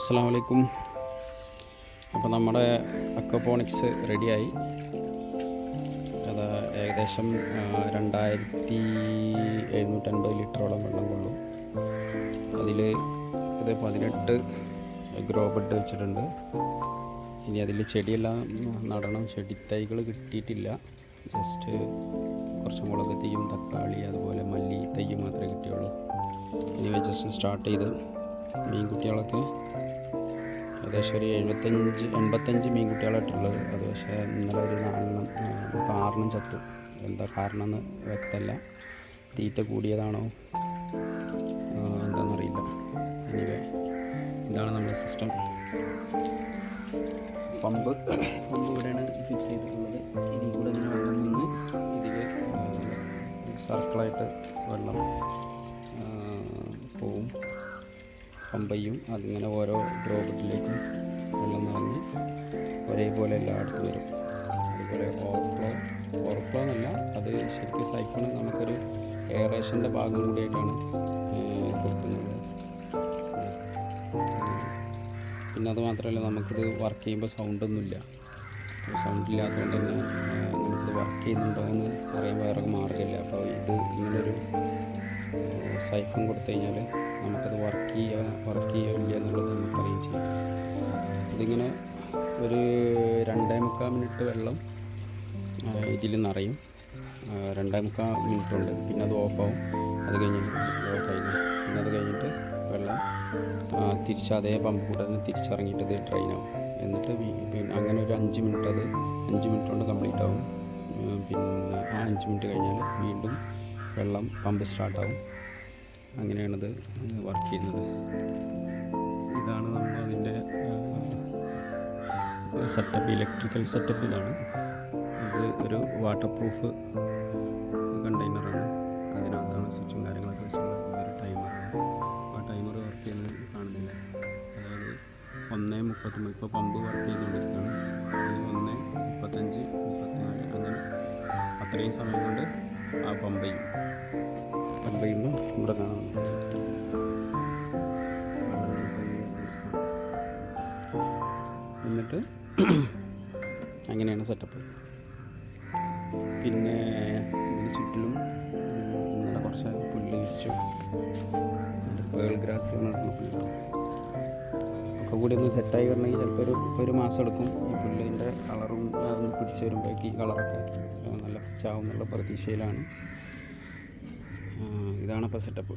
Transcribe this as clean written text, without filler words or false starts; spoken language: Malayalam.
അസ്സലാമു അലൈക്കും. അപ്പോൾ നമ്മുടെ അക്വപോണിക്സ് റെഡിയായി. അത് ഏകദേശം 2750 ലിറ്ററോളം വെള്ളം കൊള്ളും. അതിൽ ഇത് 18 ഗ്രോ ബെഡ് വെച്ചിട്ടുണ്ട്. ഇനി അതിൽ ചെടിയെല്ലാം നടണം. ചെടി തൈകൾ കിട്ടിയിട്ടില്ല. ജസ്റ്റ് കുറച്ച് മുളക് തൈയും തക്കാളി അതുപോലെ മല്ലി തൈ മാത്രമേ കിട്ടിയുള്ളൂ. ഇനി ജസ്റ്റ് സ്റ്റാർട്ട് ചെയ്ത് മീൻകുട്ടികളൊക്കെ ഏകദേശം ഒരു 85 മീൻകുട്ടികളായിട്ടുള്ളത്. അത് പക്ഷേ ഇന്നലെ ഒരു 6 ചത്തു. എന്താ കാരണം എന്ന് വ്യക്തമല്ല. തീറ്റ കൂടിയതാണോ എന്താണെന്നറിയില്ല. എനിവേ ഇതാണ് നമ്മുടെ സിസ്റ്റം. പമ്പ് ഇവിടെയാണ് ഫിക്സ് ചെയ്തിട്ടുള്ളത്. ഇതിൽ കൂടെ ഇങ്ങനെ വെള്ളം നിന്ന് ഇതിൽ സർക്കിളായിട്ട് വെള്ളം പോവും. പമ്പയും അതിങ്ങനെ ഓരോ ഗ്രോബറ്റിലേക്കും വെള്ളം നിറഞ്ഞ് ഒരേപോലെ എല്ലായിടത്തും വരും. അതുപോലെ ഓവർഫ്ലോ എന്നല്ല, അത് ശരിക്കും സൈഫണ് നമുക്കൊരു എയറേഷൻ്റെ ഭാഗം കൂടിയായിട്ടാണ് കൊടുക്കുന്നത്. പിന്നെ അത് മാത്രമല്ല, നമുക്കിത് വർക്ക് ചെയ്യുമ്പോൾ സൗണ്ടൊന്നുമില്ല. സൗണ്ടില്ലാത്തതുകൊണ്ട് തന്നെ നമുക്കിത് വർക്ക് ചെയ്യുന്നുണ്ടോ എന്ന് അറിയാൻ വേറെ മാർഗ്ഗമില്ല. അപ്പോൾ ഇത് ഇങ്ങനൊരു സൈഫൺ കൊടുത്തു കഴിഞ്ഞാൽ നമുക്കത് വർക്ക് ചെയ്യില്ല എന്നുള്ളത് നമുക്കറിയുകയും ചെയ്യും. ഇതിങ്ങനെ ഒരു 2.25 മിനിറ്റ് വെള്ളം ഇതിൽ നിറയും. 2.25 മിനിറ്റ് ഉണ്ട്. പിന്നെ അത് ഓഫാവും. അത് കഴിഞ്ഞിട്ട് പിന്നെ അത് കഴിഞ്ഞിട്ട് വെള്ളം തിരിച്ച് അതേ പമ്പ് കൂടെ തന്നെ തിരിച്ചിറങ്ങിയിട്ട് ഇത് ഡ്രെയിനാവും. എന്നിട്ട് പിന്നെ അങ്ങനെ ഒരു 5 മിനിറ്റ് കൊണ്ട് കംപ്ലീറ്റ് ആവും. പിന്നെ ആ 5 മിനിറ്റ് കഴിഞ്ഞാൽ വീണ്ടും വെള്ളം പമ്പ് സ്റ്റാർട്ടാവും. അങ്ങനെയാണത് വർക്ക് ചെയ്യുന്നത്. ഇതാണ് നമ്മൾ അതിൻ്റെ സെറ്റപ്പ്. ഇലക്ട്രിക്കൽ സെറ്റപ്പിലാണ്. ഇത് ഒരു വാട്ടർ പ്രൂഫ് കണ്ടെയ്നറാണ്. അതിനകത്താണ് സ്വിച്ചും കാര്യങ്ങളൊക്കെ വെച്ചുള്ളത്. ഇതൊരു ടൈമറാണ്. ആ ടൈമർ വർക്ക് ചെയ്യുന്നത് കാണുന്നില്ല. അതായത് 1:30 ഇപ്പോൾ പമ്പ് വർക്ക് ചെയ്തുകൊണ്ടിരിക്കുകയാണ്. 1:35, 34 അങ്ങനെ അത്രയും സമയം കൊണ്ട് ആ പമ്പ് ചെയ്യുമ്പോൾ ഇവിടെ കാണാം. എന്നിട്ട് അങ്ങനെയാണ് സെറ്റപ്പ്. പിന്നെ ഇതിന് ചുറ്റിലും ഇന്നലെ കുറച്ച് പുല്ല് വിരിച്ചു. പേൾ ഗ്രാസ് നടക്കുന്ന പുല്ല് ഒക്കെ കൂടി ഒന്ന് സെറ്റായി വരണമെങ്കിൽ ചിലപ്പോൾ ഒരു മാസം എടുക്കും. ഈ പുല്ലിൻ്റെ കളറും അതൊന്ന് പിടിച്ച് വരുമ്പോഴേക്ക് ഈ കളറൊക്കെ നല്ല പിച്ചാവും എന്നുള്ള പ്രതീക്ഷയിലാണ്. ഇതാണപ്പോൾ സെറ്റപ്പ്.